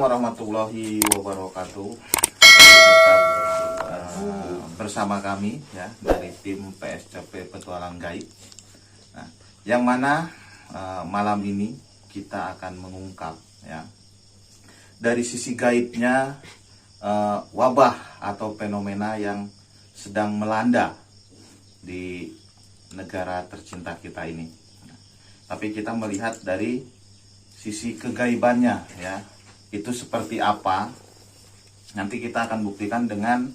warahmatullahi wabarakatuh. Bersama kami ya dari tim PSCP Petualang Gaib. Nah, yang mana malam ini kita akan mengungkap ya dari sisi gaibnya wabah atau fenomena yang sedang melanda di negara tercinta kita ini. Nah, tapi kita melihat dari sisi kegaibannya ya, itu seperti apa. Nanti kita akan buktikan dengan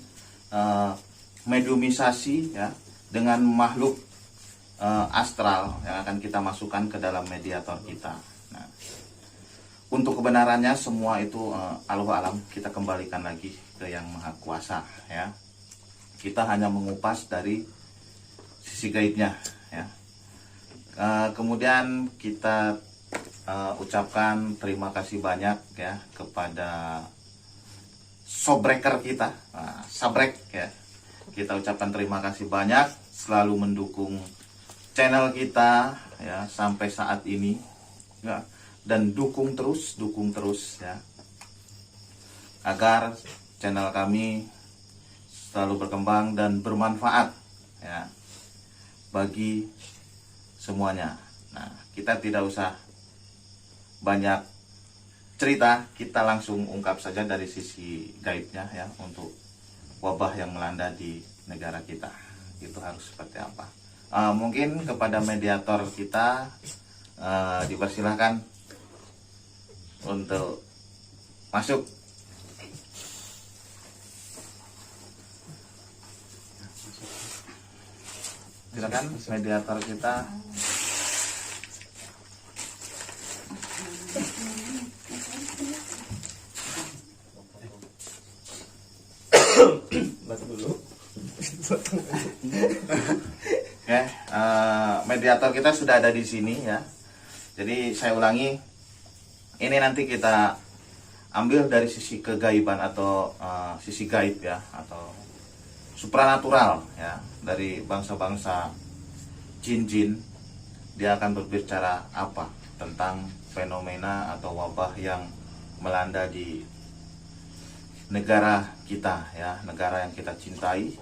mediumisasi ya, dengan makhluk astral yang akan kita masukkan ke dalam mediator kita. Nah, untuk kebenarannya semua itu Allahu alam, kita kembalikan lagi ke Yang Maha Kuasa ya. Kita hanya mengupas dari sisi gaibnya ya. Kemudian kita ucapkan terima kasih banyak ya kepada sobreker kita, sabrek ya. Kita ucapkan terima kasih banyak selalu mendukung channel kita ya sampai saat ini ya, dan dukung terus ya agar channel kami selalu berkembang dan bermanfaat ya bagi semuanya. Nah, kita tidak usah banyak cerita, kita langsung ungkap saja dari sisi gaibnya ya, untuk wabah yang melanda di negara kita itu harus seperti apa. Mungkin kepada mediator kita dipersilahkan untuk masuk. Silakan mediator kita. Ya, mediator kita sudah ada di sini ya. Jadi saya ulangi, ini nanti kita ambil dari sisi kegaiban atau sisi gaib ya, atau supranatural ya, dari bangsa-bangsa jin-jin. Dia akan berbicara apa tentang fenomena atau wabah yang melanda di negara kita ya, negara yang kita cintai.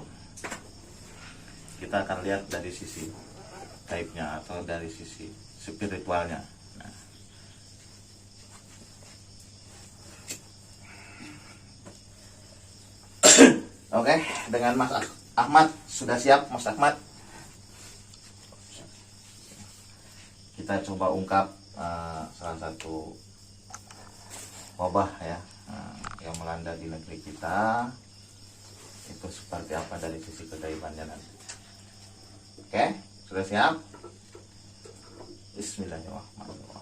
Kita akan lihat dari sisi gaibnya atau dari sisi spiritualnya. Nah. Oke, dengan Mas Ahmad sudah siap, Mas Ahmad. Kita coba ungkap salah satu wabah ya yang melanda di negeri kita, itu seperti apa dari sisi kegaibannya nanti. Oke, sudah siap? Bismillahirrahmanirrahim.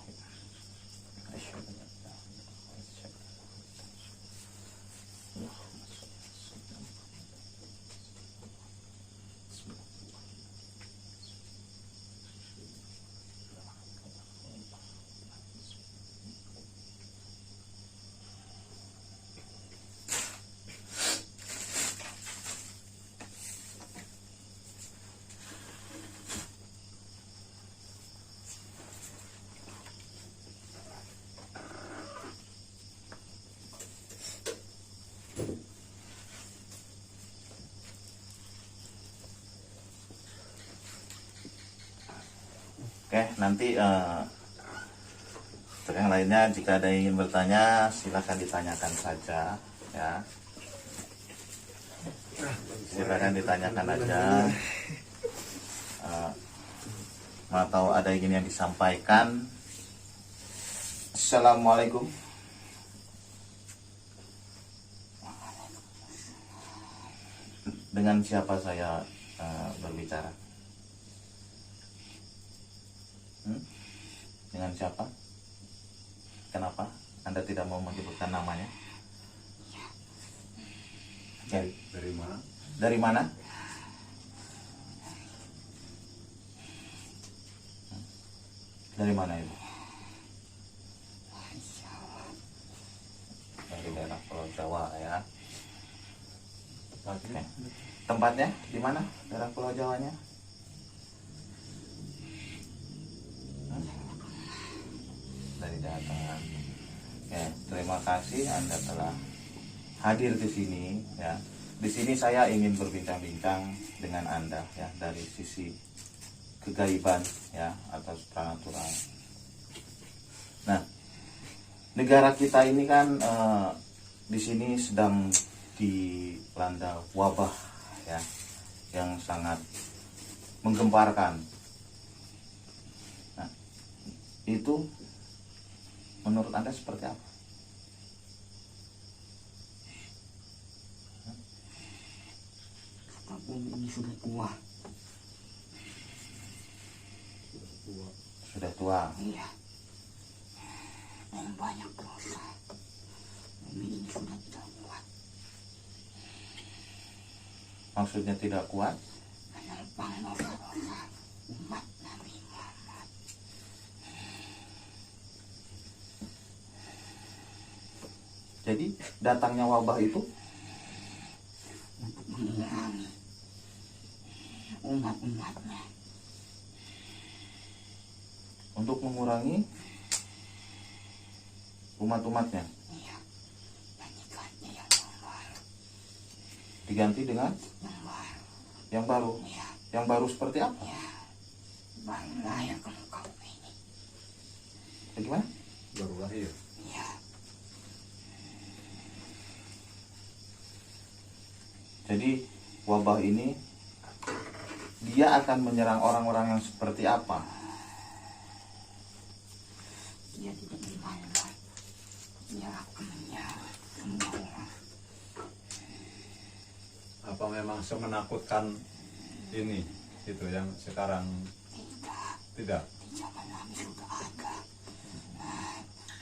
Oke, nanti untuk yang lainnya jika ada yang ingin bertanya silakan ditanyakan saja ya. Silakan ditanyakan aja. Atau ada yang ingin yang disampaikan. Assalamualaikum. Dengan siapa saya berbicara? Dengan siapa? Kenapa Anda tidak mau menyebutkan namanya? Dari mana? Dari mana? Dari mana Ibu? Dari daerah Pulau Jawa ya. Oke. Tempatnya di mana? Daerah Pulau Jawanya? Dari Jakarta. Ya, terima kasih Anda telah hadir di sini ya. Di sini saya ingin berbincang-bincang dengan Anda ya dari sisi kegaiban ya atau supranatural. Nah, negara kita ini kan di sini sedang dilanda wabah ya yang sangat menggemparkan. Nah, itu menurut Anda seperti apa? Bumi ini sudah tua. Sudah tua. Iya. Dan banyak dosa. Bumi ini sudah tidak kuat. Maksudnya tidak kuat? Menerpang dosa-dosa umat Nabi Muhammad. Jadi datangnya wabah itu Untuk mengurangi umat-umatnya. untuk mengurangi umat-umatnya. Iya. Dan diganti yang baru. Diganti dengan Yang baru. yang baru. Iya. Yang baru seperti apa? Iya. Baru lahir ke muka bumi ini. Bagaimana? Baru lahir. Iya. Jadi wabah ini dia akan menyerang orang-orang yang seperti apa? Dia tidak dimana. Dia akan menyerang semua orang. Apa memang semenakutkan ini itu yang sekarang Tidak. tidak? Di zaman Nabi sudah ada.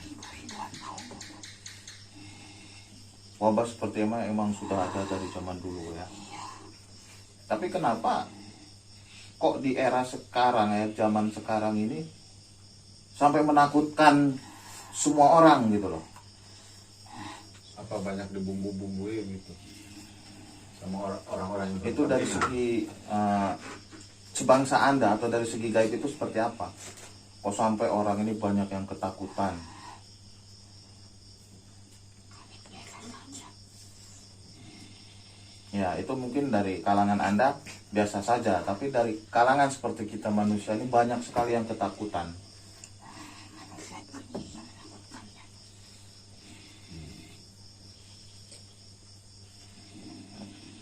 Ribuan tahun. Wabah seperti emang sudah ada dari zaman dulu ya. Tapi kenapa kok di era sekarang ya, zaman sekarang ini sampai menakutkan semua orang gitu loh? Apa banyak dibumbu-bumbui gitu sama orang-orang yang Itu dari segi sebangsa Anda atau dari segi gaib itu seperti apa? Kok sampai orang ini banyak yang ketakutan? Ya, itu mungkin dari kalangan Anda biasa saja, tapi dari kalangan seperti kita manusia ini banyak sekali yang ketakutan. Manusia ini yang menakutkannya.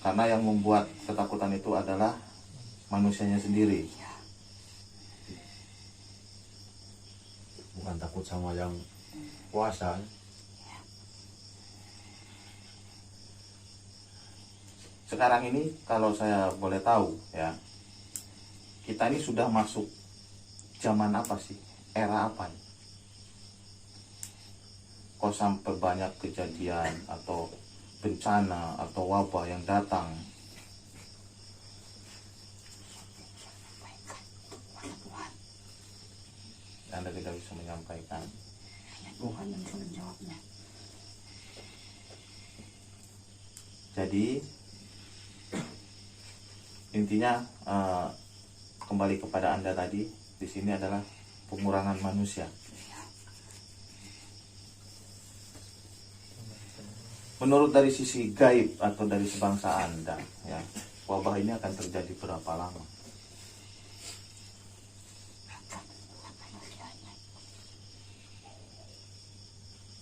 Karena yang membuat ketakutan itu adalah manusianya sendiri. bukan takut sama yang puasa. Sekarang ini kalau saya boleh tahu ya, kita ini sudah masuk zaman apa sih? Era apa nih? Kok sampai banyak kejadian atau bencana atau wabah yang datang? Anda tidak bisa menyampaikan. Hanya Tuhan yang bisa menjawabnya. Jadi intinya kembali kepada Anda tadi, di sini adalah pengurangan manusia. Menurut dari sisi gaib atau dari sebangsa Anda, ya, wabah ini akan terjadi berapa lama?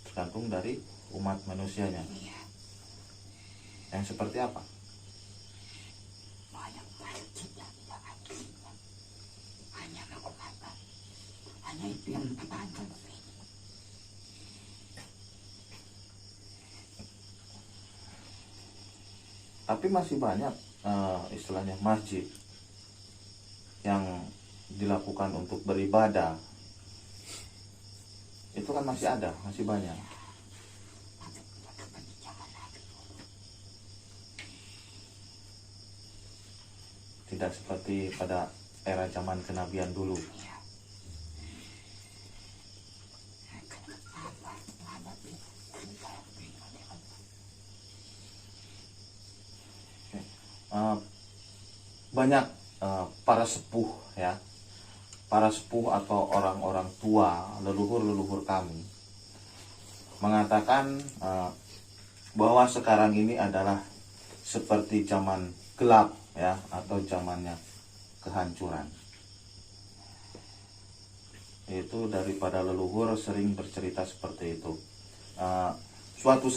Tergantung dari umat manusianya. Yang seperti apa? Banyak masjid yang tidak ada isinya. Hanya kekuatan. Hanya itu yang mempertahankan bumi ini. Tapi masih banyak istilahnya masjid yang dilakukan untuk beribadah. Itu kan masih ada, masih banyak. Tapi tidak seperti zaman Nabi dulu. Tidak seperti pada era zaman kenabian dulu. Iya. Kenapa menghadapi segala beriman dengan Banyak para sepuh ya, para sepuh atau orang-orang tua, leluhur-leluhur kami, mengatakan bahwa sekarang ini adalah seperti zaman gelap ya, atau zamannya kehancuran. Itu daripada leluhur sering bercerita seperti itu. Suatu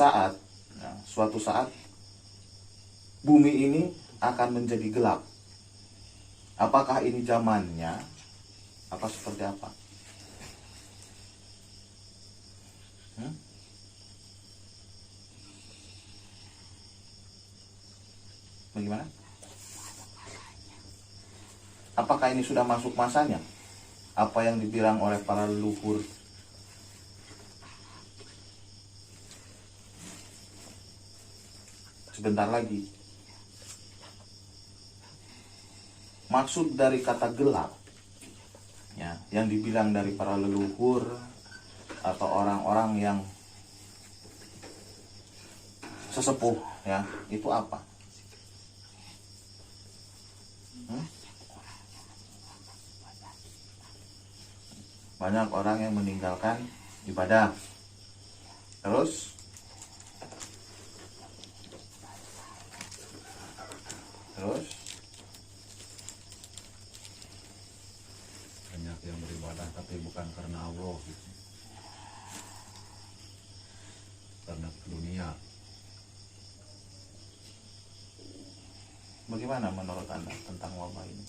saat bumi ini akan menjadi gelap. Apakah ini zamannya? Apa seperti apa? Bagaimana? Apakah ini sudah masuk masanya? Apa yang dibilang oleh para leluhur? Sebentar lagi. Maksud dari kata gelap ya, yang dibilang dari para leluhur atau orang-orang yang sesepuh ya, itu apa? Banyak orang yang meninggalkan ibadah. Terus banyak yang beribadah tapi bukan karena Allah gitu. Karena dunia. bagaimana menurut Anda tentang wabah ini?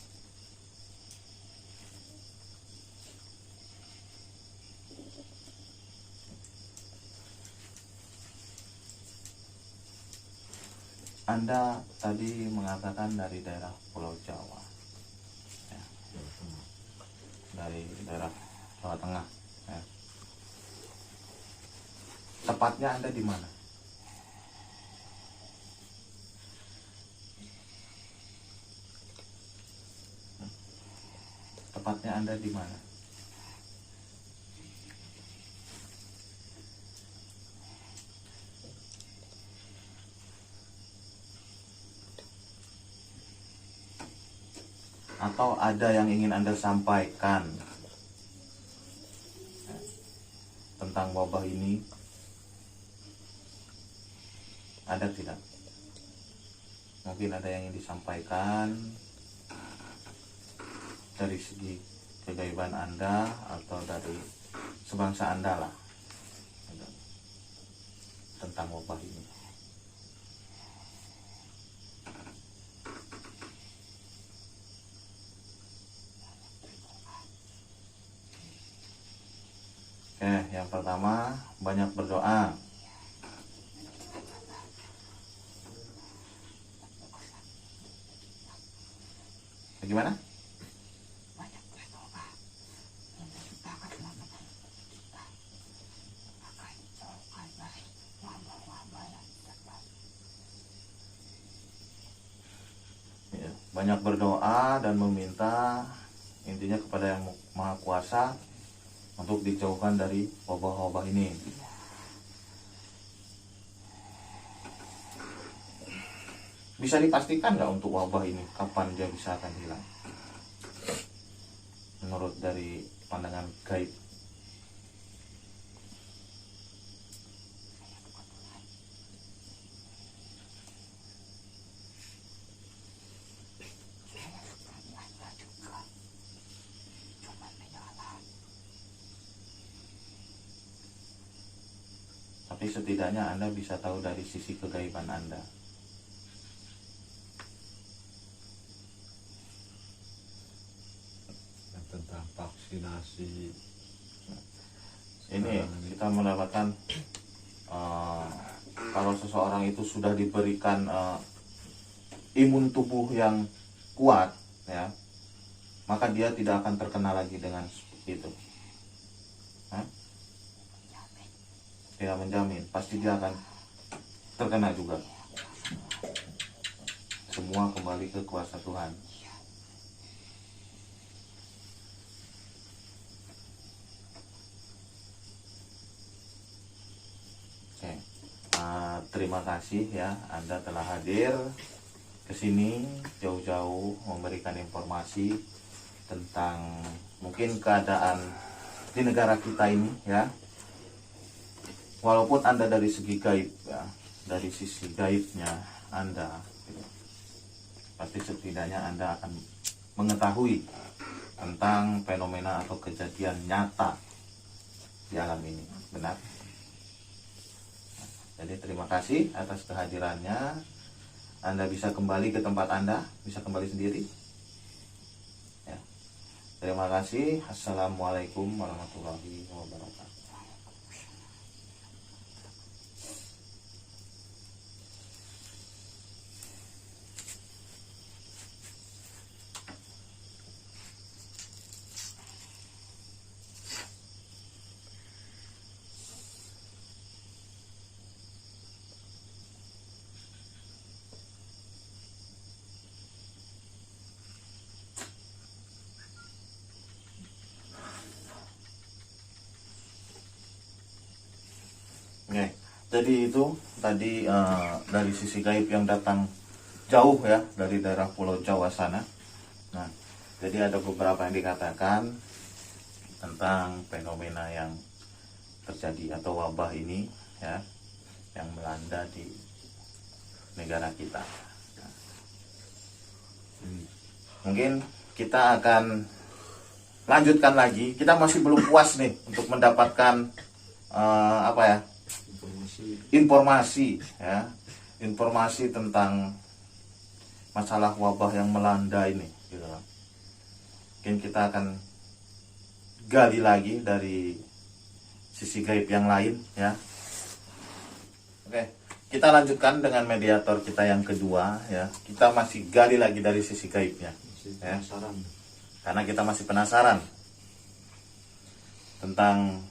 Anda tadi mengatakan dari daerah Pulau Jawa ya, dari daerah Jawa Tengah ya. Tepatnya Anda di mana? Tepatnya Anda di mana? Atau ada yang ingin Anda sampaikan tentang wabah ini? Ada tidak? Mungkin ada yang ingin disampaikan dari segi kegaibaan Anda atau dari sebangsa Anda lah tentang wabah ini. Oke, yang pertama banyak berdoa. Bagaimana? Banyak berdoa, menciptakan nama kita, akan jauhkan dari wabah-wabah yang terjadi. Ya, banyak berdoa dan meminta intinya kepada Yang Maha Kuasa untuk dijauhkan dari wabah-wabah ini. Bisa dipastikan nggak untuk wabah ini kapan dia bisa akan hilang? Menurut dari pandangan gaib. Saya seperti Anda juga, cuma menyala. Tapi setidaknya Anda bisa tahu dari sisi kegaiban Anda. Tentang vaksinasi Ini kita mendapatkan kalau seseorang itu sudah diberikan imun tubuh yang kuat ya, maka dia tidak akan terkena lagi dengan itu. Tidak menjamin, pasti dia akan terkena juga. Semua kembali ke kuasa Tuhan. Oke. Terima kasih ya, Anda telah hadir ke sini jauh-jauh memberikan informasi tentang mungkin keadaan di negara kita ini ya. walaupun Anda dari segi gaib ya, dari sisi gaibnya Anda gitu, tapi setidaknya Anda akan mengetahui tentang fenomena atau kejadian nyata di alam ini, benar? Jadi terima kasih atas kehadirannya. Anda bisa kembali ke tempat Anda, bisa kembali sendiri. Ya. Terima kasih. Assalamualaikum warahmatullahi wabarakatuh. Oke, jadi itu tadi dari sisi gaib yang datang jauh ya dari daerah Pulau Jawa sana. Nah, jadi ada beberapa yang dikatakan tentang fenomena yang terjadi atau wabah ini ya, yang melanda di negara kita. Nah, mungkin kita akan lanjutkan lagi. Kita masih belum puas nih untuk mendapatkan apa ya, informasi ya, informasi tentang masalah wabah yang melanda ini gitu. Mungkin kita akan gali lagi dari sisi gaib yang lain ya. Oke, kita lanjutkan dengan mediator kita yang kedua ya. Kita masih gali lagi dari sisi gaibnya ya. Karena kita masih penasaran tentang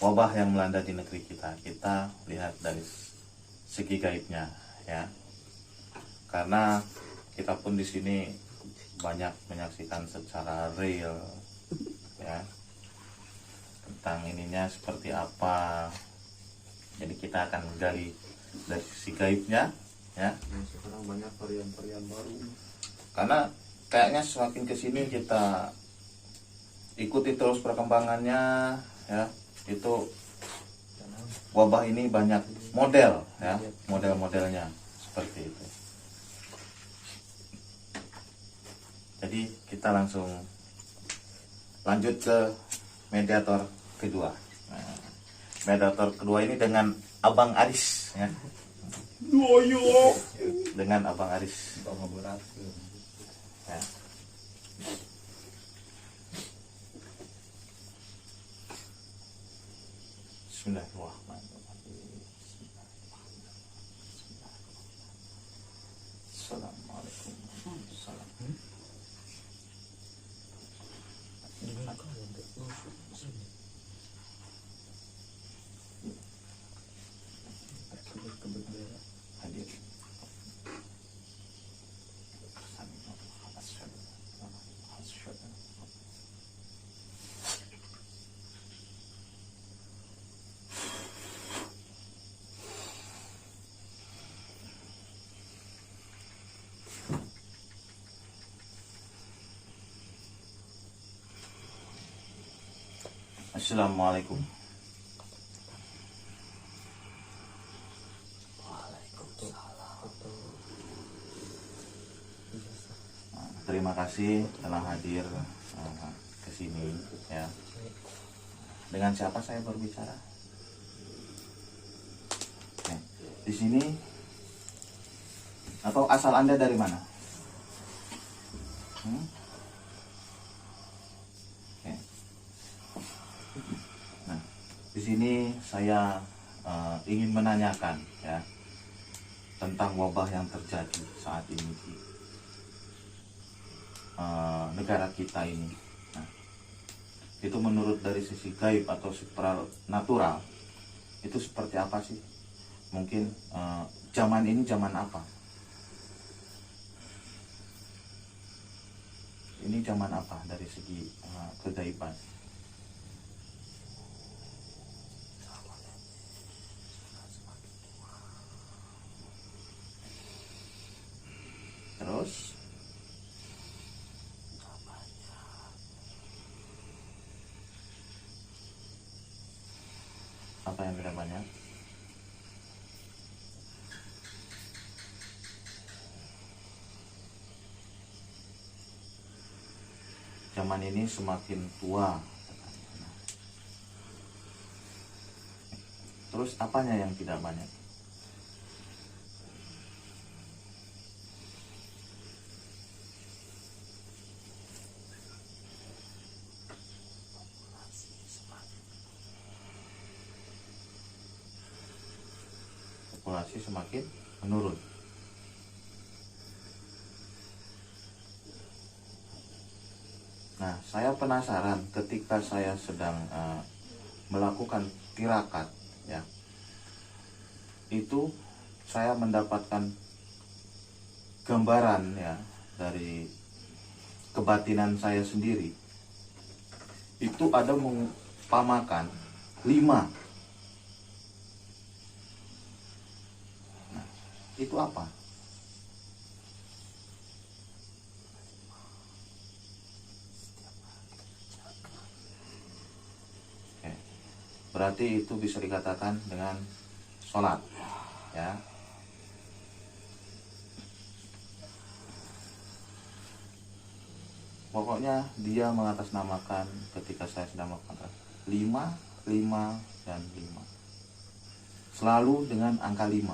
wabah yang melanda di negeri kita. Kita lihat dari segi gaibnya ya. Karena kita pun di sini banyak menyaksikan secara real ya tentang ininya seperti apa. Jadi kita akan gali dari sisi gaibnya ya. Sekarang banyak varian-varian baru. Karena kayaknya semakin kesini kita ikuti terus perkembangannya ya. Itu wabah ini banyak model ya, model-modelnya seperti itu. Jadi kita langsung lanjut ke mediator kedua. Nah, mediator kedua ini dengan Abang Aris ya. Dengan Abang Aris ya. Bismillahirrahmanirrahim. Assalamualaikum warahmatullahi wabarakatuh. Hadir. Assalamualaikum. Terima kasih telah hadir ke sini ya. Dengan siapa saya berbicara? Nih, di sini atau asal Anda dari mana? Oke. Nah, di sini saya ingin menanyakan ya tentang wabah yang terjadi saat ini di negara kita ini. Nah, itu menurut dari sisi gaib atau supranatural itu seperti apa sih? Mungkin zaman ini zaman apa? Ini zaman apa dari segi kegaiban? Terus apa yang tidak banyak? Zaman ini semakin tua. Terus apanya yang tidak banyak? Populasi semakin menurun. Nah, saya penasaran ketika saya sedang melakukan tirakat, ya, itu saya mendapatkan gambaran, ya, dari kebatinan saya sendiri. Itu ada mengumpamakan 5. Nah, itu apa? Berarti itu bisa dikatakan dengan sholat, ya. Pokoknya dia mengatasnamakan ketika saya sedang melakukan 5, 5, dan 5. Selalu dengan angka 5.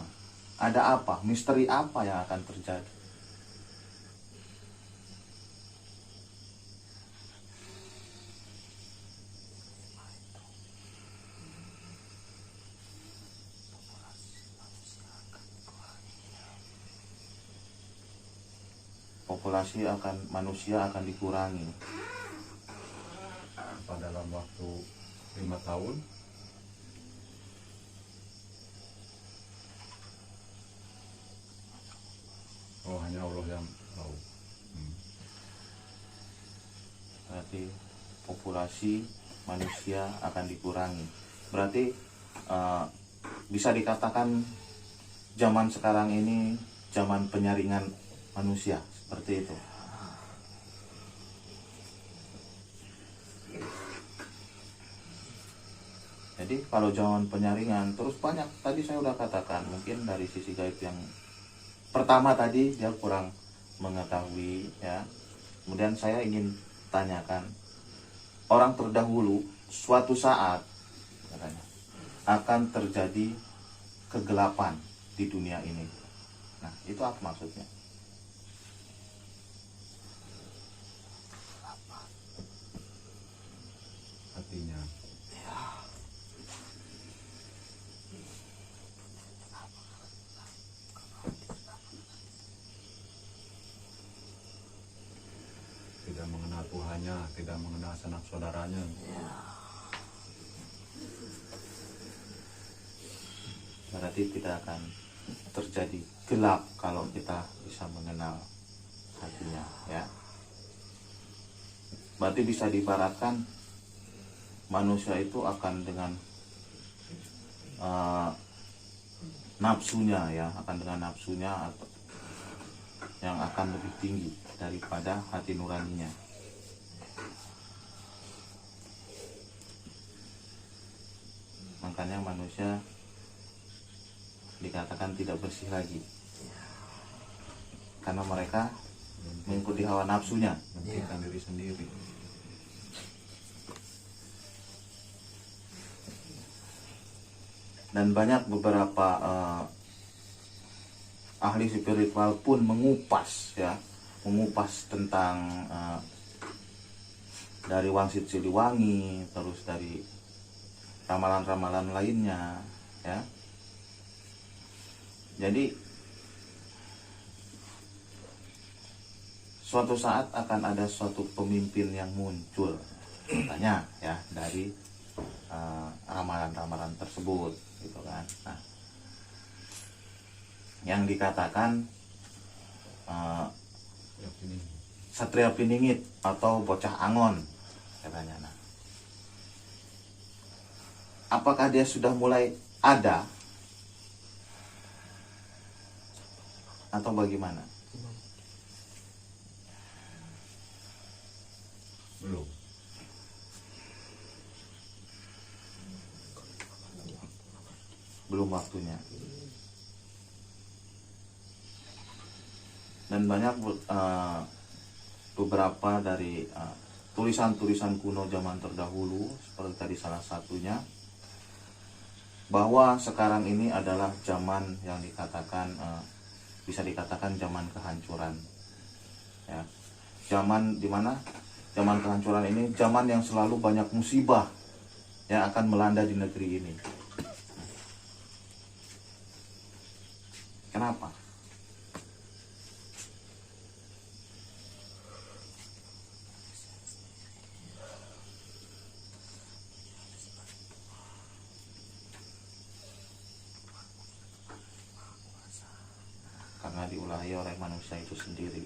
Ada apa? Misteri apa yang akan terjadi? Populasi manusia akan dikurangi. Apa dalam waktu 5 tahun? Oh, hanya Allah yang tahu. Berarti populasi manusia akan dikurangi. Berarti bisa dikatakan zaman sekarang ini zaman penyaringan manusia, seperti itu. Jadi kalau zaman penyaringan, terus banyak tadi saya udah katakan, mungkin dari sisi gaib yang pertama tadi dia kurang mengetahui, ya. Kemudian saya ingin tanyakan, orang terdahulu suatu saat katanya akan terjadi kegelapan di dunia ini. Nah, itu apa maksudnya? Artinya tidak mengenal Tuhannya, tidak mengenal sanak saudaranya. Berarti tidak akan terjadi gelap kalau kita bisa mengenal hatinya, ya. Berarti bisa diibaratkan manusia itu akan dengan nafsunya, ya, akan dengan nafsunya atau yang akan lebih tinggi daripada hati nuraninya. Makanya manusia dikatakan tidak bersih lagi, karena mereka mengikuti hawa nafsunya, mementingkan diri sendiri. Dan banyak beberapa ahli spiritual pun mengupas, ya, mengupas tentang dari Wangsit Siliwangi, terus dari ramalan-ramalan lainnya, ya. Jadi suatu saat akan ada suatu pemimpin yang muncul, katanya, ya, dari ramalan-ramalan tersebut, gitu kan. Nah, yang dikatakan Satria Piningit atau Bocah Angon, katanya. Nah, apakah dia sudah mulai ada atau bagaimana? Belum. belum waktunya. Dan banyak beberapa dari tulisan-tulisan kuno zaman terdahulu, seperti tadi salah satunya, bahwa sekarang ini adalah zaman yang dikatakan bisa dikatakan zaman kehancuran. Ya. Zaman dimana zaman kehancuran ini zaman yang selalu banyak musibah yang akan melanda di negeri ini. Kenapa? Karena diulahi oleh manusia itu sendiri.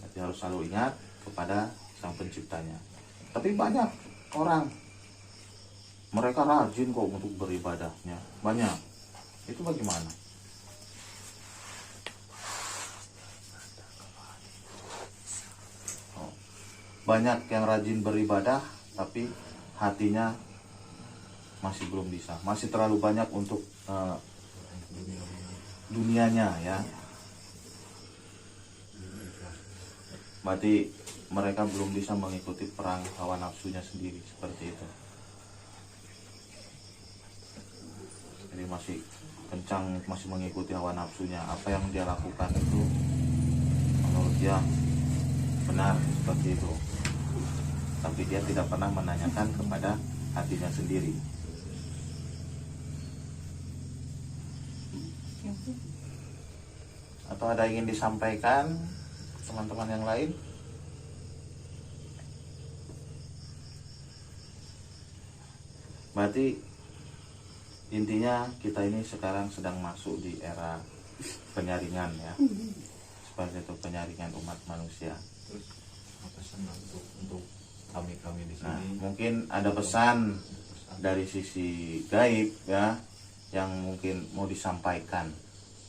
Jadi harus selalu ingat kepada Sang Penciptanya. Tapi banyak orang, mereka rajin kok untuk beribadahnya, banyak. Itu bagaimana? Banyak yang rajin beribadah, tapi hatinya masih belum bisa, masih terlalu banyak untuk dunianya, ya. Berarti mereka belum bisa mengikuti perang hawa nafsunya sendiri, seperti itu. Jadi masih kencang, masih mengikuti hawa nafsunya. Apa yang dia lakukan itu menurut dia benar, seperti itu. Tapi dia tidak pernah menanyakan kepada hatinya sendiri. Atau ada yang ingin disampaikan teman-teman yang lain? Berarti intinya kita ini sekarang sedang masuk di era penyaringan, ya. Seperti itu, penyaringan umat manusia. Terus pesan untuk kami di sini. Nah, mungkin ada pesan dari sisi gaib, ya, yang mungkin mau disampaikan,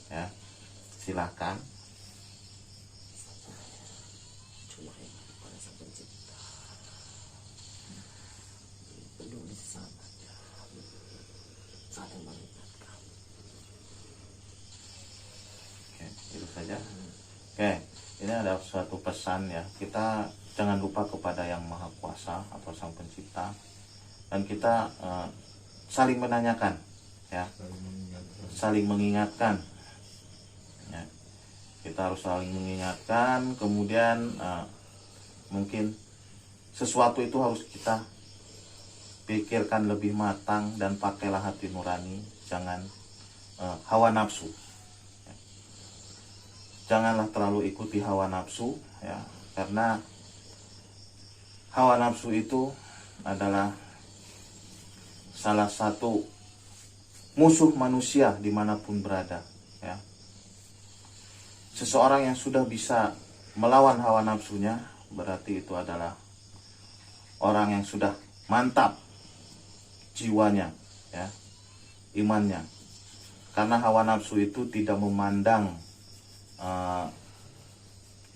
ya. Silahkan. Oke, itu saja. Oke, ini ada suatu pesan, ya. Kita jangan lupa kepada Yang Maha Kuasa atau Sang Pencipta, dan kita saling menanyakan, ya, saling mengingatkan, ya. Kita harus saling mengingatkan. Kemudian mungkin sesuatu itu harus kita pikirkan lebih matang, dan pakailah hati nurani, jangan hawa nafsu, ya. Janganlah terlalu ikuti hawa nafsu, ya, karena hawa nafsu itu adalah salah satu musuh manusia dimanapun berada, ya. Seseorang yang sudah bisa melawan hawa nafsunya, berarti itu adalah orang yang sudah mantap jiwanya, ya, imannya. Karena hawa nafsu itu tidak memandang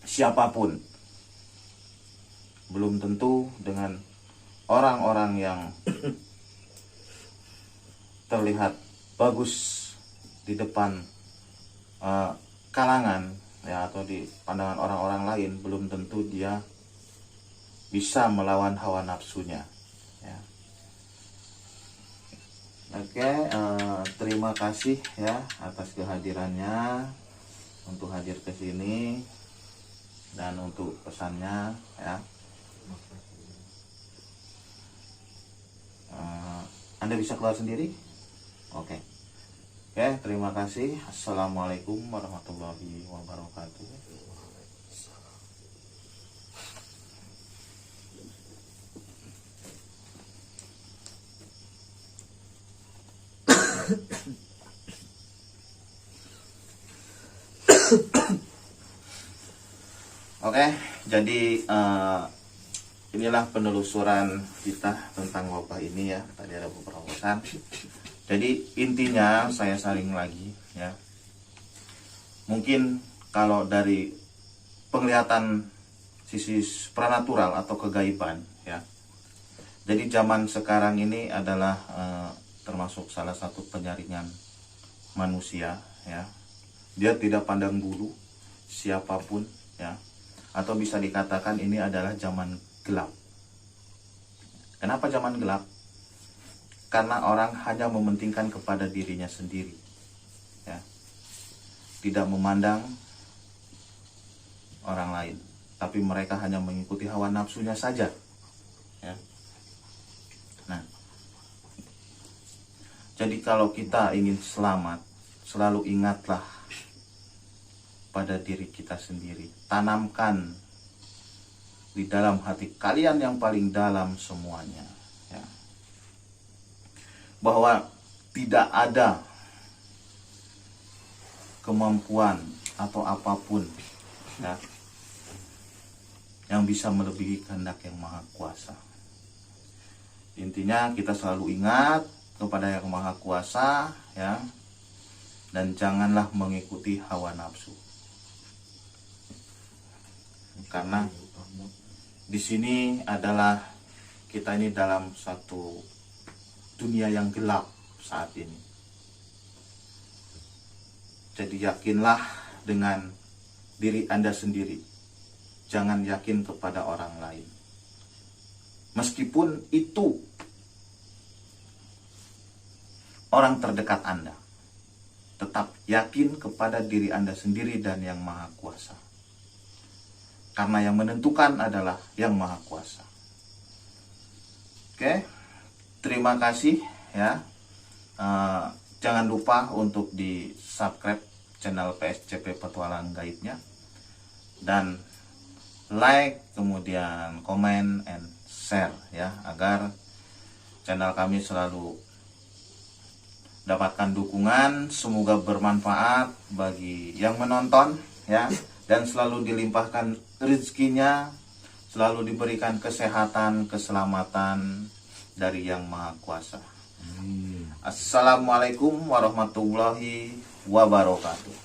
siapapun. Belum tentu dengan orang-orang yang terlihat bagus di depan kalangan, ya, atau di pandangan orang-orang lain, belum tentu dia bisa melawan hawa nafsunya, ya. Oke, terima kasih, ya, atas kehadirannya, untuk hadir ke sini dan untuk pesannya, ya. Anda bisa keluar sendiri? Oke. Oke, terima kasih. Assalamualaikum warahmatullahi wabarakatuh. Oke, jadi inilah penelusuran kita tentang wabah ini, ya. Tadi ada beberapa pesan. Jadi intinya saya saring lagi, ya. Mungkin kalau dari penglihatan sisi supranatural atau kegaiban, ya. Jadi zaman sekarang ini adalah termasuk salah satu penyaringan manusia, ya. Dia tidak pandang bulu siapapun, ya. Atau bisa dikatakan ini adalah zaman gelap. Kenapa zaman gelap? Karena orang hanya mementingkan kepada dirinya sendiri, ya. Tidak memandang orang lain, tapi mereka hanya mengikuti hawa nafsunya saja, ya. Nah, jadi kalau kita ingin selamat, selalu ingatlah pada diri kita sendiri. Tanamkan di dalam hati kalian yang paling dalam semuanya, ya, bahwa tidak ada kemampuan atau apapun, ya, yang bisa melebihi kehendak yang maha kuasa. Intinya kita selalu ingat kepada yang maha kuasa, ya, dan janganlah mengikuti hawa nafsu. Karena di sini adalah kita ini dalam satu dunia yang gelap saat ini. Jadi yakinlah dengan diri Anda sendiri. Jangan yakin kepada orang lain. Meskipun itu orang terdekat Anda, tetap yakin kepada diri Anda sendiri dan yang maha kuasa. Karena yang menentukan adalah yang maha kuasa. Oke, terima kasih, ya. Jangan lupa untuk di subscribe channel PSCP Petualang Gaibnya, dan like, kemudian komen and share, ya, agar channel kami selalu dapatkan dukungan. Semoga bermanfaat bagi yang menonton, ya, dan selalu dilimpahkan rezekinya, selalu diberikan kesehatan, keselamatan dari yang maha kuasa. Assalamualaikum warahmatullahi wabarakatuh.